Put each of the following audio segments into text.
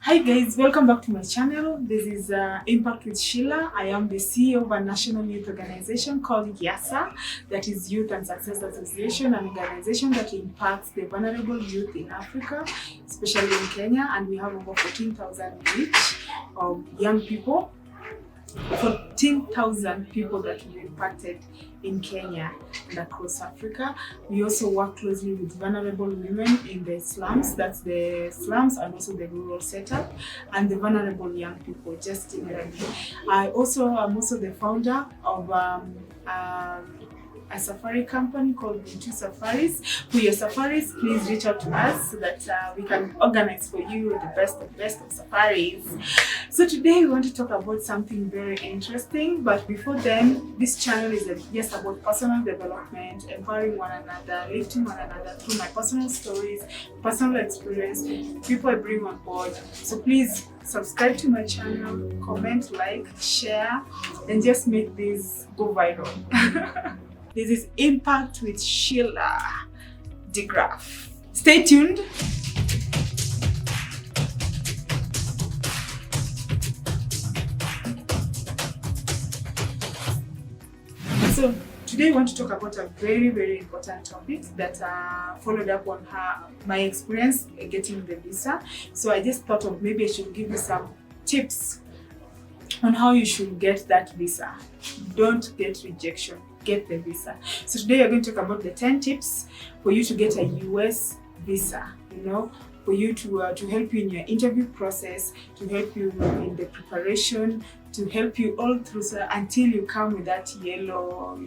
Hi guys, welcome back to my channel. This is Impact with Sheila. I am the CEO of a national youth organization called YASA, that is Youth and Success Association, an organization that impacts the vulnerable youth in Africa, especially in Kenya, and we have over 14,000 reach of young people. 14,000 people that we've impacted in Kenya and across Africa. We also work closely with vulnerable women in the slums, that's the slums and also the rural setup, and the vulnerable young people just generally. I'm also the founder of a safari company called Two Safaris. For your safaris, please reach out to us so that we can organize for you the best of safaris. So today we want to talk about something very interesting, but before then, this channel is just about personal development, empowering one another, lifting one another through my personal stories, personal experience, people I bring on board. So please subscribe to my channel, comment, like, share, and just make this go viral. This is Impact with Sheila DeGraff. Stay tuned. So today I want to talk about a very important topic that followed up on my experience getting the visa. So I just thought of maybe I should give you some tips on how you should get that visa. Don't get rejection, get the visa. So today we're going to talk about the 10 tips for you to get a US visa, for you to help you in your interview process, to help you in the preparation, to help you all through until you come with that yellow,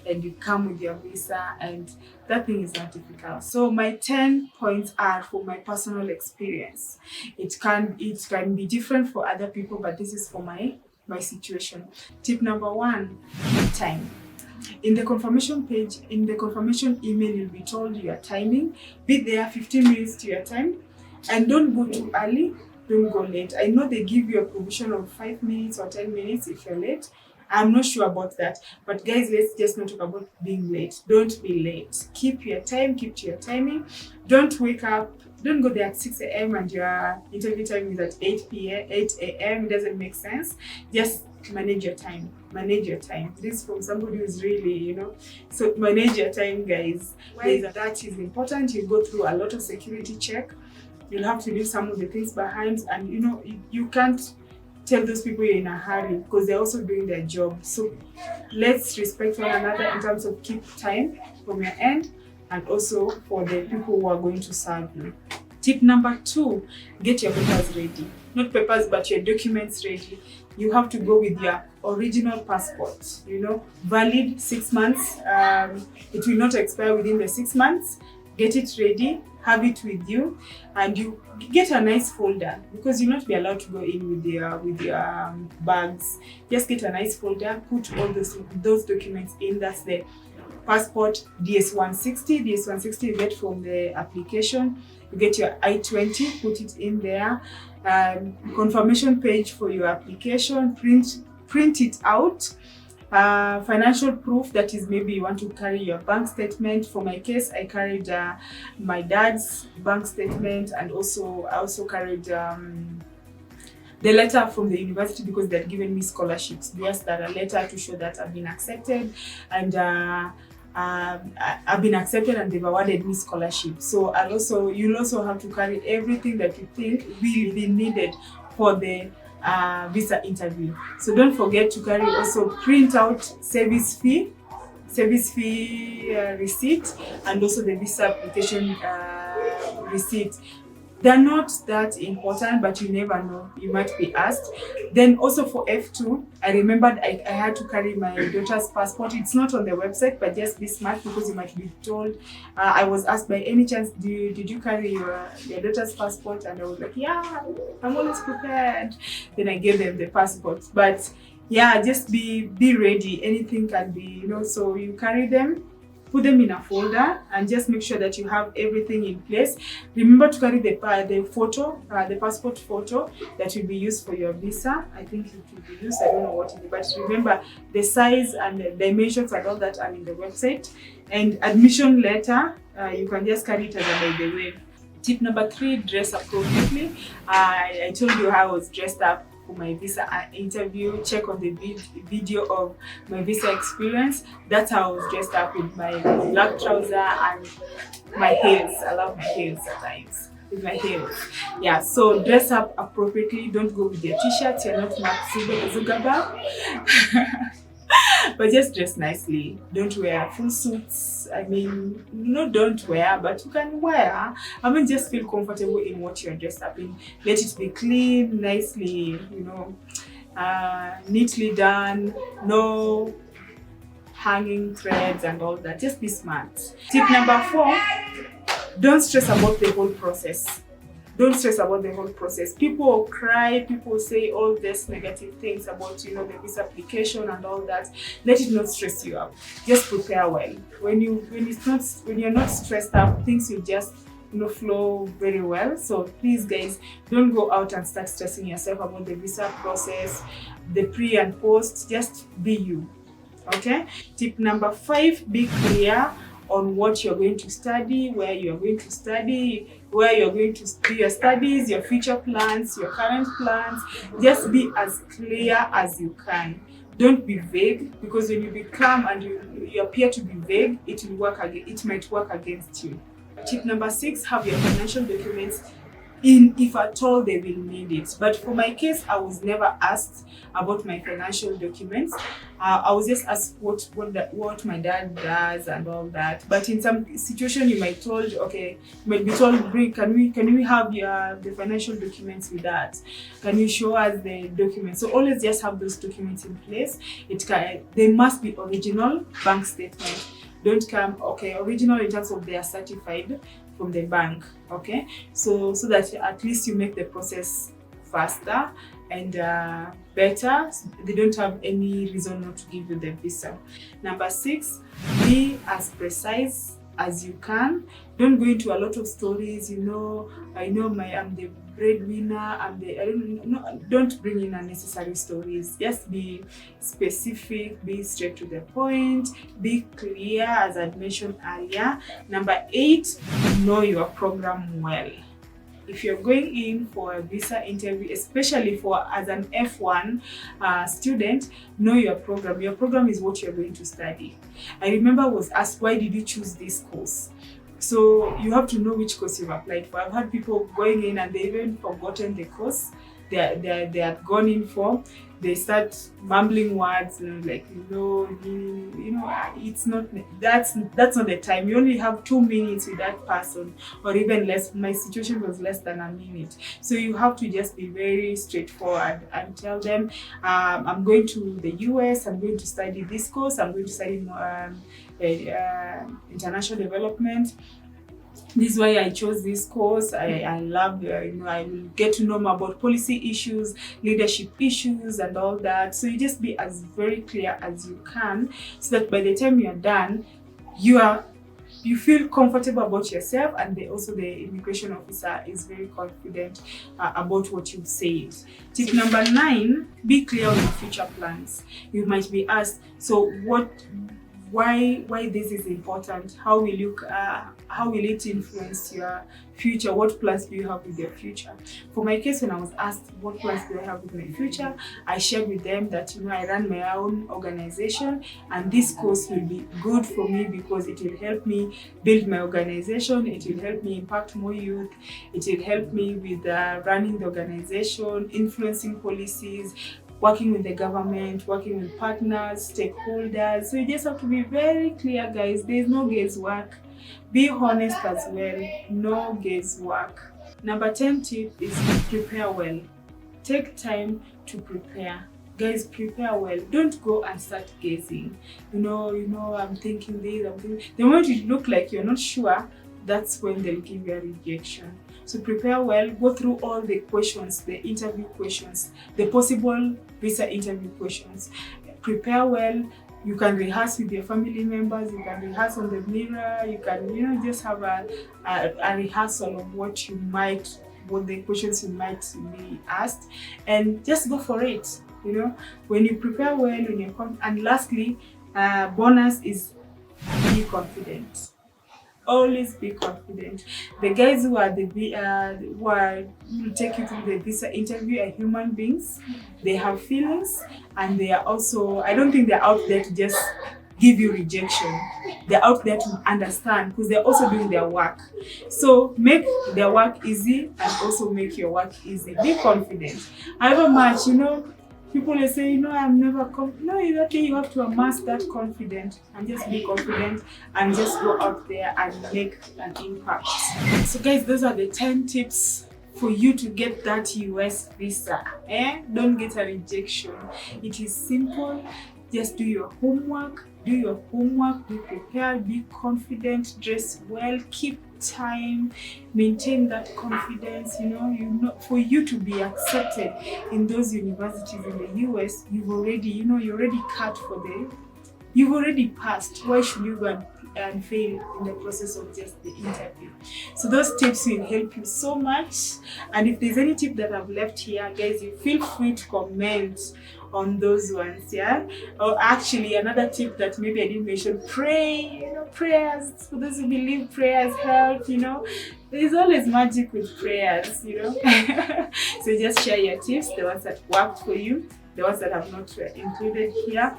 and you come with your visa, and that thing is not difficult. So my 10 points are for my personal experience. It can be different for other people, but this is for my situation. Tip number 1, time. In the confirmation page, in the confirmation email, you'll be told your timing. Be there 15 minutes to your time, and don't go too early, don't go late. I know they give you a provision of 5 minutes or 10 minutes if you're late. I'm not sure about that, but guys, let's just not talk about being late. Don't be late. Keep your time, keep to your timing. Don't wake up, don't go there at 6 a.m. and your interview time is at 8 a.m. It doesn't make sense. Just manage your time. Manage your time. This is from somebody who's really, so manage your time, guys. That is important. You go through a lot of security check. You'll have to leave some of the things behind, and you can't tell those people you're in a hurry because they're also doing their job. So let's respect one another in terms of keep time from your end, and also for the people who are going to serve you. Tip number 2, get your papers ready. Not papers, but your documents ready. You have to go with your original passport, valid 6 months. It will not expire within the 6 months. Get it ready, have it with you, and you get a nice folder because you'll not be allowed to go in with your bags. Just get a nice folder, put all those documents in. That's the passport, DS-160. DS-160 you get from the application. You get your I-20, put it in there. Confirmation page for your application, print it out. Financial proof, that is maybe you want to carry your bank statement. For my case, I carried my dad's bank statement, and I also carried the letter from the university because they had given me scholarships. Yes, that a letter to show that I've been accepted, and I've been accepted and they've awarded me scholarship. So you'll also have to carry everything that you think will be needed for the visa interview. So don't forget to carry, also print out service fee receipt, and also the visa application receipt. They're not that important, but you never know, you might be asked. Then also for F2, I remembered I had to carry my daughter's passport. It's not on the website, but just be smart because you might be told. I was asked, by any chance, did you carry your daughter's passport? And I was like, yeah, I'm always prepared. Then I gave them the passport. But yeah, just be ready. Anything can be, so you carry them. Put them in a folder and just make sure that you have everything in place. Remember to carry the photo, the passport photo that will be used for your visa. I think it will be used, I don't know what it is, but remember the size and the dimensions and all that are in the website. And admission letter, you can just carry it as a by the way. Tip number 3, dress appropriately. I told you how I was dressed up for my visa interview. Check on the video of my visa experience. That's how I was dressed up, with my black trouser and my heels. I love my heels at times. With my heels. Yeah, so dress up appropriately. Don't go with your t-shirt. You're not Mark Zuckerberg. But just dress nicely. Don't wear full suits. I mean, no, don't wear, but you can wear. I mean, just feel comfortable in what you're dressed up in. Let it be clean, nicely, neatly done. No hanging threads and all that. Just be smart. Tip number 4, don't stress about the whole process. Don't stress about the whole process. People will cry, people will say all these negative things about, the visa application and all that. Let it not stress you out. Just prepare well. When you're not stressed out, things will just flow very well. So please guys, don't go out and start stressing yourself about the visa process, the pre and post. Just be you. Okay? Tip number 5, be clear on what you're going to study, where you're going to study, where you're going to do your studies, your future plans, your current plans. Just be as clear as you can. Don't be vague, because when you become and you appear to be vague, it might work against you. Tip number 6, have your financial documents in, if at all they will need it. But for my case, I was never asked about my financial documents. I was just asked what my dad does and all that. But in some situation, you might be told, bring, can we have the financial documents with that? Can you show us the documents? So always just have those documents in place. They must be original bank statement. Don't come, original in terms of they are certified from the bank, so that at least you make the process faster and better. They don't have any reason not to give you the visa. Number 6, be as precise as you can. Don't go into a lot of stories. I'm the breadwinner. Don't bring in unnecessary stories. Just be specific. Be straight to the point. Be clear, as I mentioned earlier. Number 8, know your program well. If you're going in for a visa interview, especially as an F1 student, know your program. Your program is what you're going to study. I remember I was asked, why did you choose this course? So you have to know which course you've applied for. I've had people going in and they even forgotten the course they had gone in for. They start mumbling words it's not, that's not the time. You only have 2 minutes with that person, or even less. My situation was less than a minute. So you have to just be very straightforward and tell them, I'm going to the US, I'm going to study this course, I'm going to study international development. This is why I chose this course. I love, I will get to know more about policy issues, leadership issues, and all that. So you just be as very clear as you can, so that by the time you're done, you feel comfortable about yourself, and also the immigration officer is very confident about what you've said. Tip number 9, be clear on your future plans. You might be asked, so why this is important? How will it influence your future? What plans do you have with your future? For my case, when I was asked what plans do I have with my future, I shared with them that I run my own organization, and this course will be good for me because it will help me build my organization. It will help me impact more youth. It will help me with running the organization, influencing policies, working with the government, working with partners, stakeholders. So you just have to be very clear, guys. There's no guesswork. Be honest as well. No guesswork. Number 10 tip is prepare well. Take time to prepare. Guys, prepare well. Don't go and start guessing. I'm thinking this, I'm thinking. The moment you look like you're not sure, that's when they'll give you a rejection. So prepare well, go through all the questions, the interview questions, the possible visa interview questions. Prepare well. You can rehearse with your family members, you can rehearse on the mirror, you can, just have a rehearsal of what the questions you might be asked, and just go for it. When you prepare well, and lastly, bonus is be confident. Always be confident. The guys who are will take you through the visa interview are human beings. They have feelings, and they are also, I don't think they're out there to just give you rejection. They're out there to understand, because they're also doing their work. So make their work easy and also make your work easy. Be confident. However much, people will say, I'm never confident. No, you have to amass that confidence and just be confident and just go out there and make an impact. So guys, those are the 10 tips for you to get that US visa. Don't get a rejection. It is simple. Just do your homework. Be prepared, be confident, dress well, keep time, maintain that confidence. For you to be accepted in those universities in the US, you're already cut for you've already passed. Why should you go and fail in the process of just the interview? So those tips will help you so much. And if there's any tip that I've left here, guys, you feel free to comment on those ones. Or actually, another tip that maybe I didn't mention: pray. Prayers, for those who believe prayers help. There's always magic with prayers. So just share your tips, the ones that worked for you, the ones that have not included here.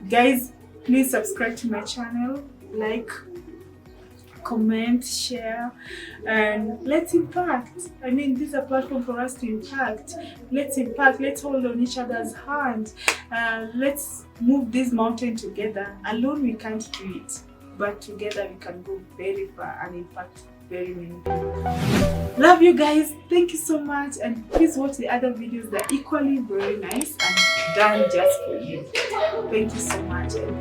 Guys, please subscribe to my channel, like, comment, share, and let's impact. This is a platform for us to impact. Let's impact. Let's hold on each other's hand. Let's move this mountain together. Alone we can't do it, but together we can go very far and impact very many people. Love you guys. Thank you so much, and please watch the other videos that are equally very nice and done just for you. Thank you so much, and